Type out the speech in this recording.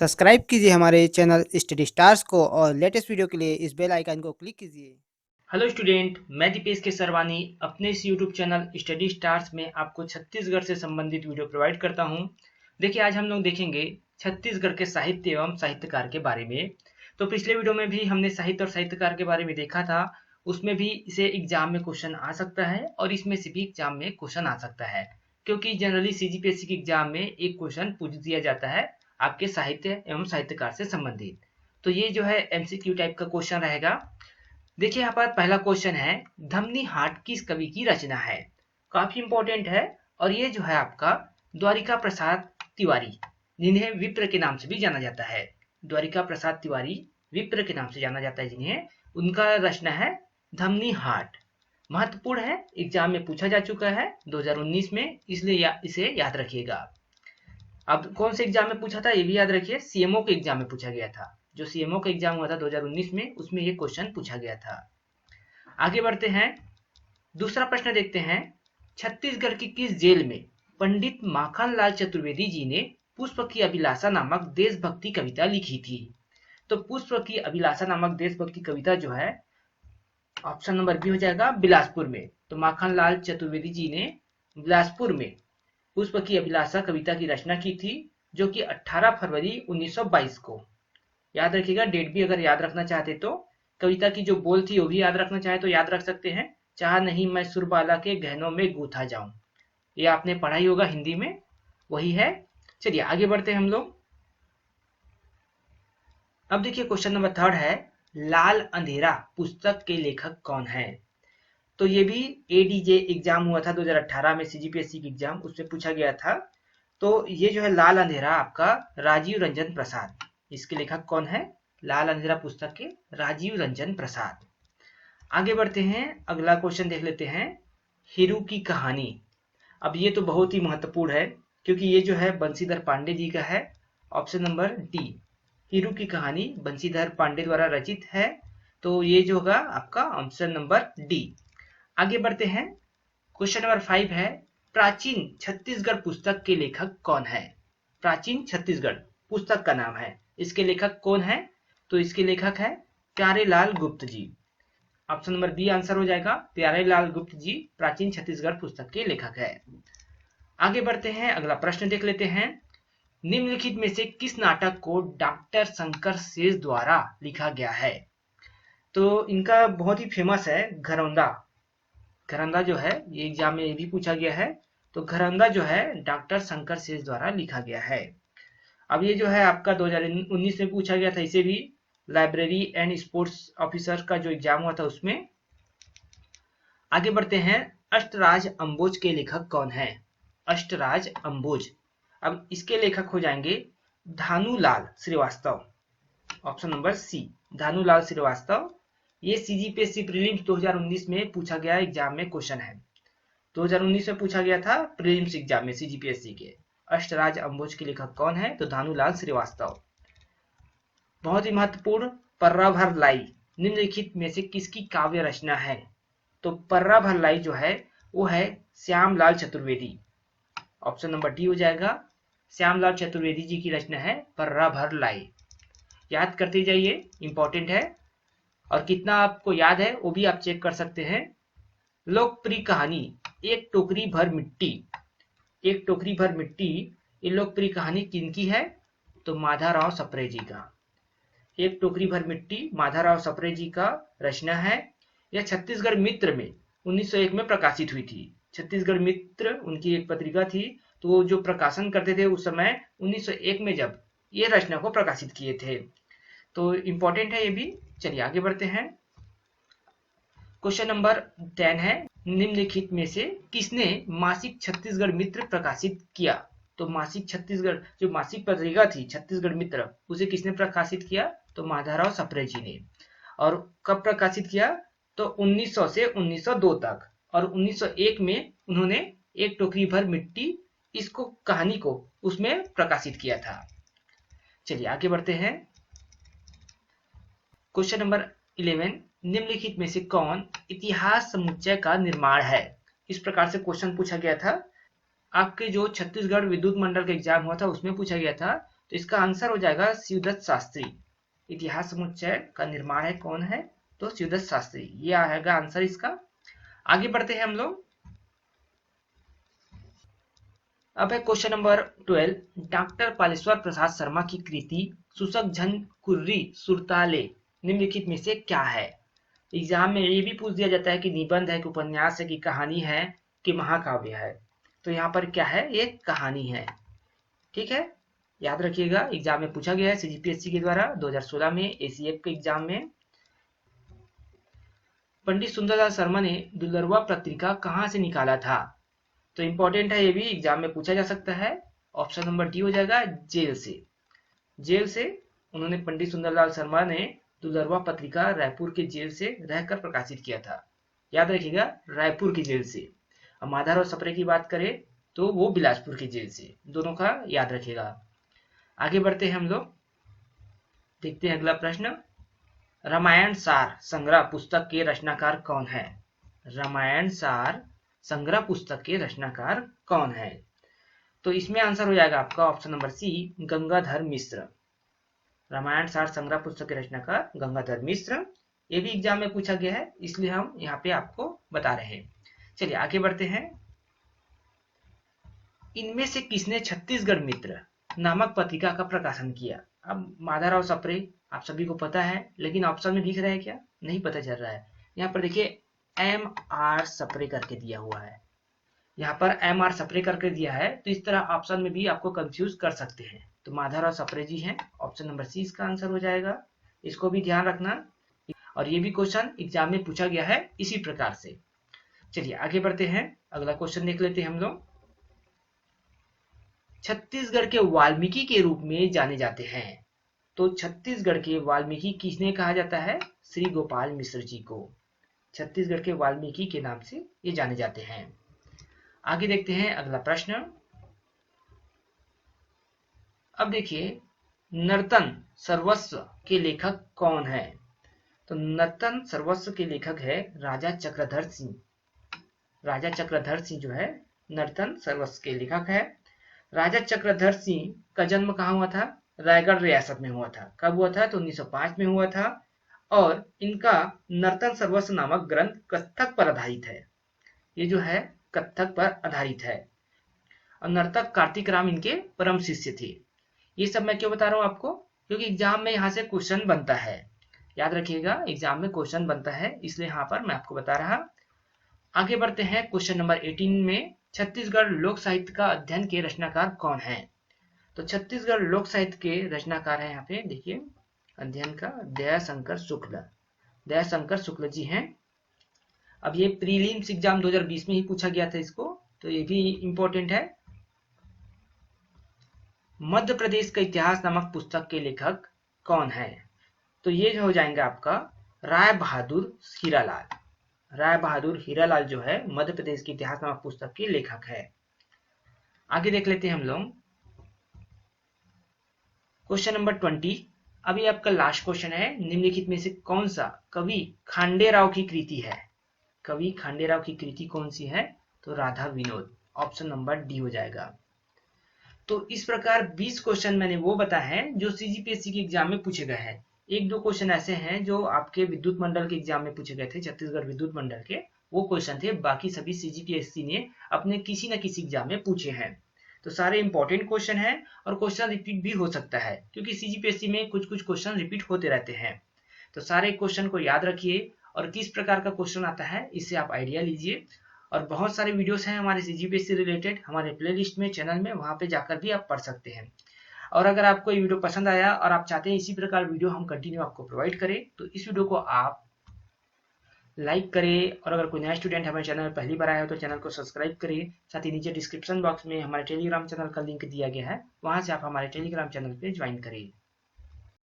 Subscribe कीजिए हमारे channel study stars को और लेटेस्ट वीडियो के लिए इस बेल आइकन को क्लिक कीजिए। हेलो स्टूडेंट, मैं दीपेश के सरवानी अपने इस यूट्यूब चैनल स्टडी स्टार्स में आपको छत्तीसगढ़ से संबंधित वीडियो प्रोवाइड करता हूं। देखिए, आज हम लोग देखेंगे छत्तीसगढ़ के साहित्य एवं साहित्यकार के बारे में। तो पिछले वीडियो में भी हमने साहित्य और साहित्यकार के बारे में देखा था। उसमें भी इसे एग्जाम में क्वेश्चन आ सकता है और इसमें से भी एग्जाम में क्वेश्चन आ सकता है, क्योंकि जनरली सीजीपीएससी के एग्जाम में एक क्वेश्चन पूछ दिया जाता है आपके साहित्य एवं साहित्यकार से संबंधित। तो ये जो है एमसीक्यू टाइप का क्वेश्चन रहेगा। देखिए, यहाँ पर पहला क्वेश्चन है, धमनी हाट किस कवि की रचना है। काफी इंपॉर्टेंट है। और ये जो है आपका द्वारिका प्रसाद तिवारी, जिन्हें विप्र के नाम से भी जाना जाता है। द्वारिका प्रसाद तिवारी विप्र के नाम से जाना जाता है जिन्हें, उनका रचना है धमनी हाट। महत्वपूर्ण है, एग्जाम में पूछा जा चुका है 2019 में, इसलिए इसे याद रखिएगा। अब कौन से एग्जाम में पूछा था ये भी याद रखिए, सीएमओ के एग्जाम में पूछा गया था। जो सीएमओ का एग्जाम हुआ था 2019 में, उसमें ये क्वेश्चन पूछा गया था। आगे बढ़ते हैं, दूसरा प्रश्न देखते हैं। छत्तीसगढ़ की किस जेल में पंडित माखनलाल चतुर्वेदी जी ने पुष्प की अभिलाषा नामक देशभक्ति कविता लिखी थी। तो पुष्प की अभिलाषा नामक देशभक्ति कविता जो है, ऑप्शन नंबर बी हो जाएगा, बिलासपुर में। तो माखनलाल चतुर्वेदी जी ने बिलासपुर में पुष्प की अभिलाषा कविता की रचना की थी, जो कि 18 फरवरी 1922 को। याद रखिएगा, डेट भी अगर याद रखना चाहते तो। कविता की जो बोल थी वो भी याद रखना चाहे तो याद रख सकते हैं, चाह नहीं मैं सुरबाला के गहनों में गूथा जाऊं। ये आपने पढ़ा ही होगा हिंदी में, वही है। चलिए आगे बढ़ते हैं हम लोग। अब देखिए, क्वेश्चन नंबर थर्ड है, लाल अंधेरा पुस्तक के लेखक कौन है। तो ये भी एडीजे एग्जाम हुआ था 2018 में, सीजीपीएससी की एग्जाम, उससे पूछा गया था। तो ये जो है लाल अंधेरा आपका राजीव रंजन प्रसाद, इसके लेखक कौन है। लाल अंधेरा पुस्तक के राजीव रंजन प्रसाद। आगे बढ़ते हैं, अगला क्वेश्चन देख लेते हैं, हिरू की कहानी। अब ये तो बहुत ही महत्वपूर्ण है, क्योंकि ये जो है बंशीधर पांडे जी का है। ऑप्शन नंबर डी, हिरू की कहानी बंशीधर पांडे द्वारा रचित है। तो ये जो होगा आपका ऑप्शन नंबर डी। आगे बढ़ते हैं, क्वेश्चन नंबर 5 है, प्राचीन छत्तीसगढ़ पुस्तक के लेखक कौन है। प्राचीन छत्तीसगढ़ पुस्तक का नाम है, इसके लेखक कौन है। तो इसके लेखक है प्यारेलाल गुप्त जी। ऑप्शन नंबर बी आंसर हो जाएगा, प्यारेलाल गुप्त जी प्राचीन छत्तीसगढ़ पुस्तक के लेखक है। आगे बढ़ते हैं, अगला प्रश्न देख लेते हैं। निम्नलिखित में से किस नाटक को डॉक्टर शंकर शेष द्वारा लिखा गया है। तो इनका बहुत ही फेमस है घरौंदा। घरौंदा जो है, ये एग्जाम में ये भी पूछा गया है। तो घरौंदा जो है डॉक्टर शंकर शेष द्वारा लिखा गया है। अब ये जो है आपका 2019 में पूछा गया था, इसे भी लाइब्रेरी एंड स्पोर्ट्स ऑफिसर का जो एग्जाम हुआ था उसमें। आगे बढ़ते हैं, अष्टराज अंबोज के लेखक कौन है। अष्टराज अंबोज, अब इसके लेखक हो जाएंगे Dhanulal Shrivastava. Option number C, Dhanulal Shrivastava. ये सीजीपीएससी प्रीलिम्स 2019 में पूछा गया एग्जाम में क्वेश्चन है। 2019 में पूछा गया था प्रीलिम्स एग्जाम में सीजीपीएससी के। अष्टराज अंबोज के लेखक कौन है, तो धानुलाल श्रीवास्तव। बहुत ही महत्वपूर्ण, पर्रा भर लाई निम्नलिखित में से किसकी काव्य रचना है। तो पर्रा भर लाई जो है वो है Shyamlal Chaturvedi. Option number D हो जाएगा, श्यामलाल चतुर्वेदी जी की रचना है पर्रा भर लाई। याद करते जाइए, इंपॉर्टेंट है। और कितना आपको याद है वो भी आप चेक कर सकते हैं। लोकप्रिय कहानी एक टोकरी भर मिट्टी। एक टोकरी भर मिट्टी, ये लोकप्रिय कहानी किनकी है, तो माधवराव सप्रे जी का। एक टोकरी भर मिट्टी माधवराव सप्रे जी का रचना है। यह छत्तीसगढ़ मित्र में 1901 में प्रकाशित हुई थी। छत्तीसगढ़ मित्र उनकी एक पत्रिका थी, तो वो जो प्रकाशन करते थे उस समय 1901 में जब ये रचना को प्रकाशित किए थे। तो इंपॉर्टेंट है ये भी। चलिए आगे बढ़ते हैं, क्वेश्चन नंबर 10 है, निम्नलिखित में से किसने मासिक छत्तीसगढ़ मित्र प्रकाशित किया। तो मासिक छत्तीसगढ़, जो मासिक पत्रिका थी छत्तीसगढ़ मित्र, उसे किसने प्रकाशित किया, तो माधवराव सप्रे जी ने। और कब प्रकाशित किया, तो 1900 से 1902 तक। और 1901 में उन्होंने एक टोकरी भर मिट्टी, इसको कहानी को उसमें प्रकाशित किया था। चलिए आगे बढ़ते हैं, क्वेश्चन नंबर 11, निम्नलिखित में से कौन इतिहास समुच्चय का निर्माण है। इस प्रकार से क्वेश्चन पूछा गया था। आपके जो छत्तीसगढ़ विद्युत मंडल का एग्जाम हुआ था उसमें पूछा गया था। तो इसका आंसर हो जाएगा शिवदत्त शास्त्री। इतिहास समुच्चय का निर्माण है कौन है, तो शिवदत्त शास्त्री, ये आएगा आंसर इसका। आगे बढ़ते हैं हम लोग। अब है question number 12। Doctor Paleshwar Prasad Sharma की कृति सुसक झन कुर्री सुरताले निम्नलिखित में से क्या है। एग्जाम में ये भी पूछ दिया जाता है कि निबंध है कि उपन्यास है कि कहानी है कि महाकाव्य है। तो यहाँ पर क्या है, ये कहानी है। ठीक है, याद रखिएगा, एग्जाम में पूछा गया है सीजीपीएससी के द्वारा 2016 में एसीएफ के एग्जाम में। पंडित सुंदरलाल शर्मा ने दुलरवा पत्रिका कहाँ से निकाला था, तो इंपॉर्टेंट है, ये भी एग्जाम में पूछा जा सकता है। ऑप्शन नंबर डी हो जाएगा, जेल से। जेल से उन्होंने, पंडित सुंदरलाल शर्मा ने दुलरवा पत्रिका रायपुर के जेल से रहकर प्रकाशित किया था। याद रखिएगा, रायपुर की जेल से। अब माधवराव सप्रे की बात करें तो वो बिलासपुर की जेल से। दोनों का याद रखिएगा। आगे बढ़ते हैं हम लोग, देखते हैं अगला प्रश्न। रामायण सार संग्रह पुस्तक के रचनाकार कौन है। रामायण सार संग्रह पुस्तक के रचनाकार कौन है, तो इसमें आंसर हो जाएगा आपका ऑप्शन नंबर सी, गंगाधर मिश्र। रामायण सार संग्रह पुस्तक के रचनाकार गंगाधर मिश्र। ये भी एग्जाम में पूछा गया है, इसलिए हम यहाँ पे आपको बता रहे हैं। चलिए आगे बढ़ते हैं। इनमें से किसने छत्तीसगढ़ मित्र नामक पत्रिका का प्रकाशन किया। अब माधवराव सप्रे आप सभी को पता है, लेकिन ऑप्शन में दिख रहा है क्या, नहीं पता चल रहा है। यहाँ पर देखिए MR सप्रे करके दिया हुआ है, यहाँ पर MR सप्रे करके दिया है, तो इस तरह ऑप्शन में भी आपको कंफ्यूज कर सकते हैं। तो माधवराव सप्रे जी हैं, ऑप्शन नंबर सी इसका आंसर हो जाएगा। इसको भी ध्यान रखना, और ये भी क्वेश्चन एग्जाम में पूछा गया है इसी प्रकार से। चलिए आगे बढ़ते हैं, अगला क्वेश्चन देख लेते हैं हम लोग। छत्तीसगढ़ के वाल्मीकि के रूप में जाने जाते हैं, तो छत्तीसगढ़ के वाल्मीकि किसने कहा जाता है, श्री गोपाल मिश्र जी को। छत्तीसगढ़ के वाल्मीकि के नाम से ये जाने जाते हैं। आगे देखते हैं अगला प्रश्न। अब देखिए, नर्तन सर्वस्व के लेखक कौन है, तो नर्तन सर्वस्व के लेखक है राजा चक्रधर सिंह। राजा चक्रधर सिंह जो है नर्तन सर्वस्व के लेखक है। राजा चक्रधर सिंह का जन्म कहाँ हुआ था, रायगढ़ रियासत में हुआ था। कब हुआ था, तो 1905 में हुआ था। और इनका नर्तन सर्वस्व नामक ग्रंथ कत्थक पर आधारित है। ये जो है कत्थक पर आधारित है, और नर्तक कार्तिक राम इनके परम शिष्य थे। ये सब मैं क्यों बता रहा हूँ आपको, क्योंकि एग्जाम में यहाँ से क्वेश्चन बनता है। याद रखिएगा, एग्जाम में क्वेश्चन बनता है, इसलिए यहाँ पर मैं आपको बता रहा। आगे बढ़ते हैं क्वेश्चन नंबर 18 में। छत्तीसगढ़ लोक साहित्य का अध्ययन के रचनाकार कौन है, तो छत्तीसगढ़ लोक साहित्य के रचनाकार है, यहाँ पे देखिए अध्ययन का दयाशंकर शुक्ल। दयाशंकर शुक्ल जी हैं। अब ये प्रीलिम्स एग्जाम 2020 में ही पूछा गया था इसको, तो ये भी इंपॉर्टेंट है। मध्य प्रदेश का इतिहास नामक पुस्तक के लेखक कौन है, तो ये हो जाएंगे आपका राय बहादुर हीरालाल। राय बहादुर हीरालाल जो है मध्य प्रदेश के इतिहास नामक पुस्तक के लेखक है। आगे देख लेते हैं हम लोग क्वेश्चन नंबर 20। अभी आपका लास्ट क्वेश्चन है, निम्नलिखित में से कौन सा कवि खांडेराव की कृति है। कवि खांडेराव की कृति कौन सी है, तो Radha Vinod. Option number D हो जाएगा। तो इस प्रकार 20 क्वेश्चन मैंने वो बताए हैं जो सीजीपीएससी के एग्जाम में पूछे गए हैं। एक दो क्वेश्चन ऐसे हैं जो आपके विद्युत मंडल के एग्जाम में पूछे गए थे, छत्तीसगढ़ विद्युत मंडल के वो क्वेश्चन थे। बाकी सभी सीजीपीएससी ने अपने किसी न किसी एग्जाम में पूछे हैं। तो सारे इंपॉर्टेंट क्वेश्चन हैं, और क्वेश्चन रिपीट भी हो सकता है, क्योंकि सीजीपीएससी में कुछ कुछ क्वेश्चन रिपीट होते रहते हैं। तो सारे क्वेश्चन को याद रखिए, और किस प्रकार का क्वेश्चन आता है इससे आप आइडिया लीजिए। और बहुत सारे वीडियोस हैं हमारे सीजीपीएससी रिलेटेड हमारे प्लेलिस्ट में, चैनल में, वहां पे जाकर भी आप पढ़ सकते हैं। और अगर आपको ये वीडियो पसंद आया और आप चाहते हैं इसी प्रकार वीडियो हम कंटिन्यू आपको प्रोवाइड करें, तो इस वीडियो को आप लाइक करें। और अगर कोई नया स्टूडेंट हमारे चैनल में पहली बार आया हो तो चैनल को सब्सक्राइब करें। साथ ही नीचे डिस्क्रिप्शन बॉक्स में हमारे टेलीग्राम चैनल का लिंक दिया गया है, वहां से आप हमारे टेलीग्राम चैनल पे ज्वाइन करें।